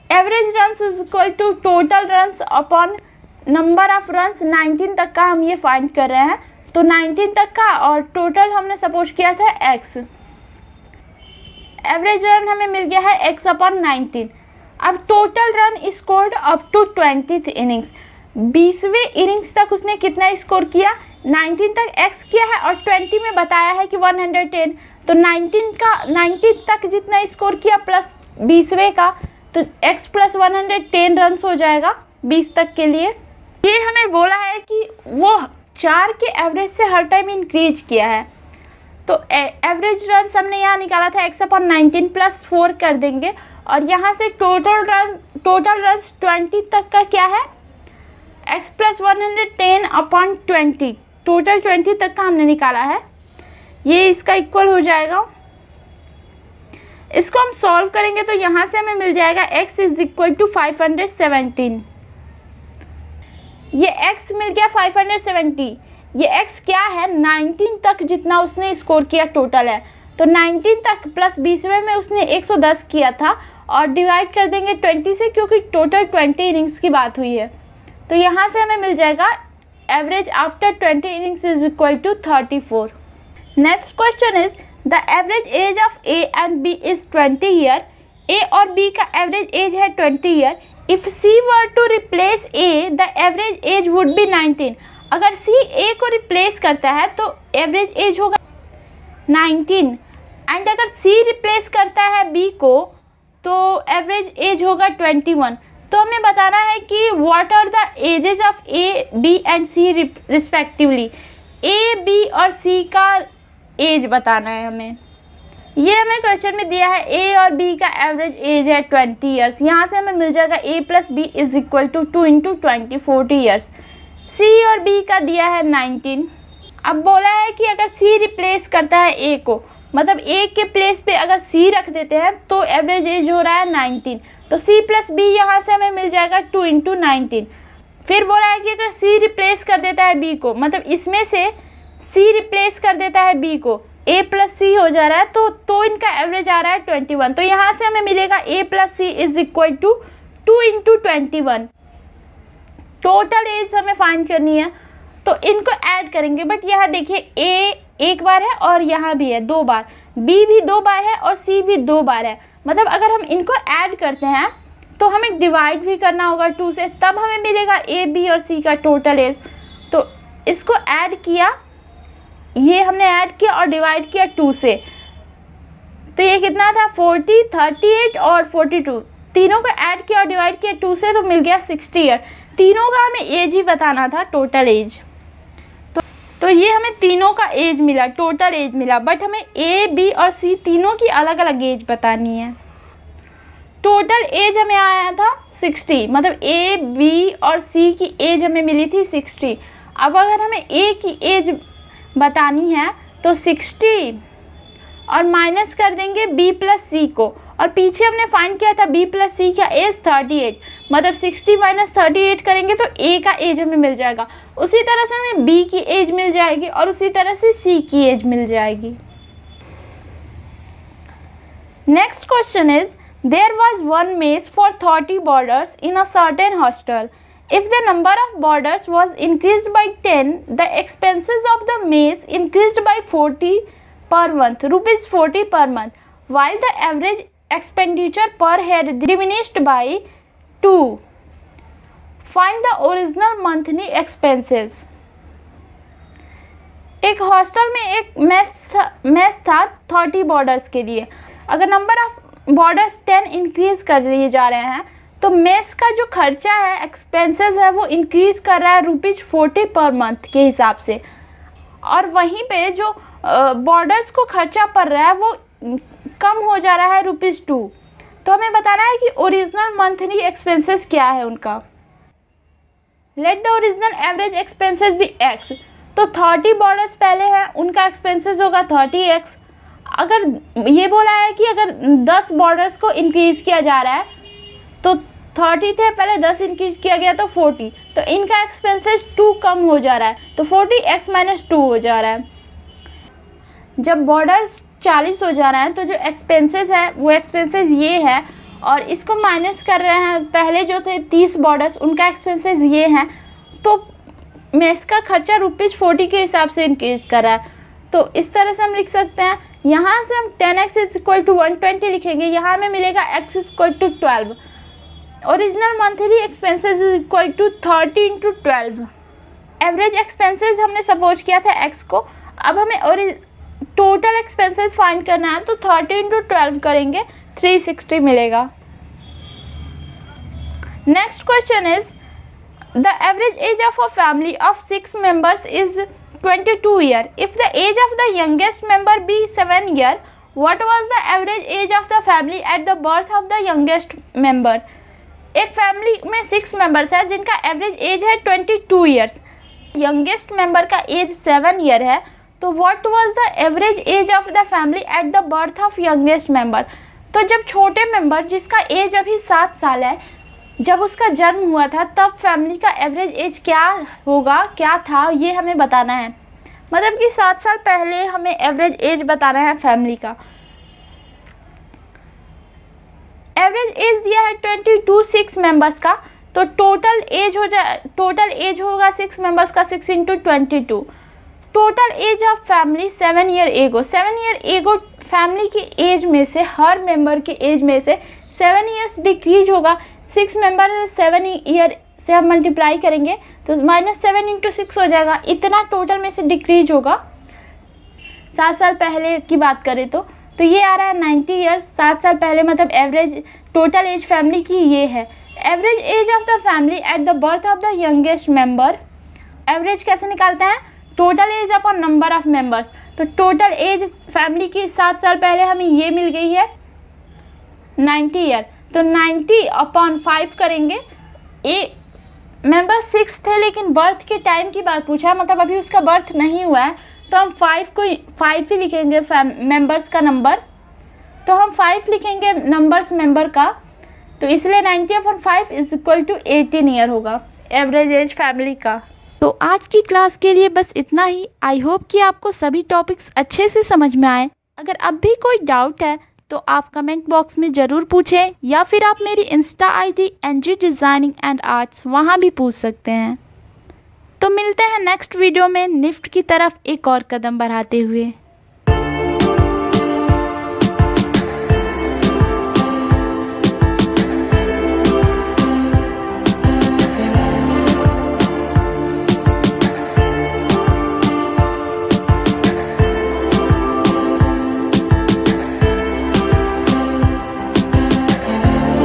Average runs is equal to total runs upon number of runs. 19 तक का हम ये फाइंड कर रहे हैं, तो 19 तक का और टोटल हमने सपोज किया था x। एवरेज रन हमें मिल गया है x अपॉन 19। अब total run scored up to 20th innings. 20वें इनिंग्स तक उसने कितना स्कोर किया, 19 तक x किया है, और 20 में बताया है कि 110। तो 19 तक जितना स्कोर किया प्लस 20वें का, तो x प्लस 110 रन हो जाएगा 20 तक के लिए। ये हमें बोला है कि वो 4 के एवरेज से हर टाइम इंक्रीज किया है। तो एवरेज रन हमने यहाँ निकाला था x अपॉन 19 प्लस 4 कर देंगे, और यहाँ से टोटल रन 20 तक का क्या है, x प्लस 110 अपॉन 20, टोटल 20 तक का हमने निकाला है। ये इसका इक्वल हो जाएगा। इसको हम सॉल्व करेंगे तो यहाँ से हमें मिल जाएगा x इज इक्वल टू 517। ये x मिल गया 570। ये x क्या है, 19 तक जितना उसने स्कोर किया टोटल है। तो 19 तक प्लस 20वें में उसने 110 किया था, और डिवाइड कर देंगे 20 से, क्योंकि टोटल 20 इनिंग्स की बात हुई है। तो यहाँ से हमें मिल जाएगा average after 20 innings is equal to 34। Next question is the average age of A and B is 20 year. A और बी का एवरेज एज है 20 year. If C were to replace A the average age would be 19। अगर सी ए को replace करता है तो average age होगा 19, and अगर सी रिप्लेस करता है बी को तो एवरेज एज होगा 21। तो हमें बताना है कि what are the ages of A B and C respectively. A B और सी का एज बताना है हमें। ये हमें क्वेश्चन में दिया है ए और बी का एवरेज एज है 20 ईयर्स। यहाँ से हमें मिल जाएगा A plus B is equal to 2 into 20 40 years. C और बी का दिया है 19। अब बोला है कि अगर सी रिप्लेस करता है ए को, मतलब ए के प्लेस पे अगर सी रख देते हैं तो एवरेज एज हो रहा है 19। तो c प्लस बी यहाँ से हमें मिल जाएगा 2 इंटू 19। फिर बोला है कि अगर c रिप्लेस कर देता है b को, मतलब इसमें से c रिप्लेस कर देता है b को, a प्लस सी हो जा रहा है, तो इनका एवरेज आ रहा है 21। तो यहाँ से हमें मिलेगा a plus C is equal to 2 into 21। Total age हमें फाइंड करनी है, तो इनको ऐड करेंगे। बट यहाँ देखिए a एक बार है और यहाँ भी है 2 बार, b भी 2 बार है और c भी 2 बार है। मतलब अगर हम इनको ऐड करते हैं तो हमें डिवाइड भी करना होगा 2 से, तब हमें मिलेगा a b और c का टोटल एज। तो इसको ऐड किया, ये हमने ऐड किया और डिवाइड किया 2 से, तो ये कितना था 40, 38 और 42। तीनों को ऐड किया और डिवाइड किया 2 से, तो मिल गया 60 ईयर। तीनों का हमें एज ही बताना था, टोटल एज। तो ये हमें तीनों का एज मिला, टोटल एज मिला, बट हमें ए बी और सी तीनों की अलग अलग एज बतानी है। टोटल एज हमें आया था 60, मतलब ए बी और सी की एज हमें मिली थी 60। अब अगर हमें ए की एज बतानी है तो 60 और माइनस कर देंगे b प्लस सी को, और पीछे हमने फाइंड किया था b प्लस सी का एज 38, मतलब 60 माइनस 38 करेंगे तो a का एज हमें मिल जाएगा। उसी तरह से हमें b की एज मिल जाएगी और उसी तरह से c की एज मिल जाएगी। Next question is there was one mess for 30 boarders in a certain hostel. If the number of boarders was increased by 10, the expenses of the mess increased by 40 per month, rupees 40 per month, while the average expenditure per head diminished by 2. Find the original monthly expenses. एक hostel में एक mess था 30 borders के लिए। अगर number of borders 10 increase कर दिए जा रहे हैं तो मेस का जो खर्चा है, एक्सपेंसेस है, वो इंक्रीज कर रहा है रुपीज़ 40 पर मंथ के हिसाब से, और वहीं पे जो बॉर्डर्स को खर्चा पड़ रहा है वो कम हो जा रहा है रुपीज़ 2। तो हमें बताना है कि ओरिजिनल मंथली एक्सपेंसेस क्या है उनका। Let the original average expenses be x। तो 30 बॉर्डर्स पहले हैं, उनका एक्सपेंसेस होगा 30x। अगर ये बोला है कि अगर 10 बॉर्डर्स को इंक्रीज़ किया जा रहा है तो 30 थे पहले, 10 इंक्रीज किया गया तो 40, तो इनका एक्सपेंसेस 2 कम हो जा रहा है, तो 40x माइनस 2 हो जा रहा है। जब बॉर्डर्स 40 हो जा रहा है तो जो एक्सपेंसेस है वो एक्सपेंसेस ये है, और इसको माइनस कर रहे हैं, पहले जो थे 30 बॉर्डर्स उनका एक्सपेंसेस ये हैं, तो मेस का खर्चा रुपीज़ 40 के हिसाब से इंक्रीज कर रहा है। तो इस तरह से हम लिख सकते हैं, यहाँ से हम 10x इज इक्वल टू 120 लिखेंगे, यहाँ हमें मिलेगा x is equal to 12। Original monthly expenses is equal to 30 into 12। Average expenses हमने सपोज किया था x को, अब हमें टोटल एक्सपेंसेस फाइंड करना है, तो 30 इंटू 12 करेंगे 360 मिलेगा। Next question is the average age of a family of 6 members is 22 year. If the age of the youngest member be 7 year, what was the average age of the family at the birth of the youngest member? एक family में 6 members हैं जिनका average age है 22 years, youngest member का as 7 year है, तो what was the average age of the family at the birth of youngest member. तो जब छोटे मेंबर जिसका एज अभी 7 साल है, जब उसका जन्म हुआ था तब फैमिली का एवरेज एज क्या होगा, क्या था, ये हमें बताना है। मतलब कि 7 साल पहले हमें एवरेज एज बताना है फैमिली का। एवरेज एज दिया है 22 6 मेंबर्स का, तो टोटल एज होगा 6 मेंबर्स का 6 into 22। Total age of family 7 year ago. 7 year एगो फैमिली की एज में से, हर मेंबर की एज में से 7 ईयर्स डिक्रीज होगा। 6 मेंबर 7 ईयर से हम मल्टीप्लाई करेंगे तो -7 इंटू 6 हो जाएगा, इतना टोटल में से डिक्रीज होगा। 7 साल पहले की बात करें तो ये आ रहा है 90 ईयर्स 7 साल पहले, मतलब एवरेज टोटल एज फैमिली की ये है। Average age of the family at the birth of the youngest member. Average कैसे निकालते हैं, total age upon number of members. तो टोटल एज फैमिली की 7 साल पहले हमें ये मिल गई है 90 ईयर, तो 90 अपॉन 5 करेंगे। ए मेंबर 6 थे लेकिन बर्थ के टाइम की बात पूछा, मतलब अभी उसका बर्थ नहीं हुआ है, तो हम 5 ही लिखेंगे मेंबर्स का नंबर। तो हम 5 लिखेंगे नंबर्स मेंबर का, तो इसलिए 90 upon 5 is equal to 18 year होगा एवरेज एज फैमिली का। तो आज की क्लास के लिए बस इतना ही। आई होप कि आपको सभी टॉपिक्स अच्छे से समझ में आए। अगर अब भी कोई डाउट है तो आप कमेंट बॉक्स में ज़रूर पूछें या फिर आप मेरी insta ID NG designing and arts वहाँ भी पूछ सकते हैं। तो मिलते हैं नेक्स्ट वीडियो में निफ्ट की तरफ एक और कदम बढ़ाते हुए।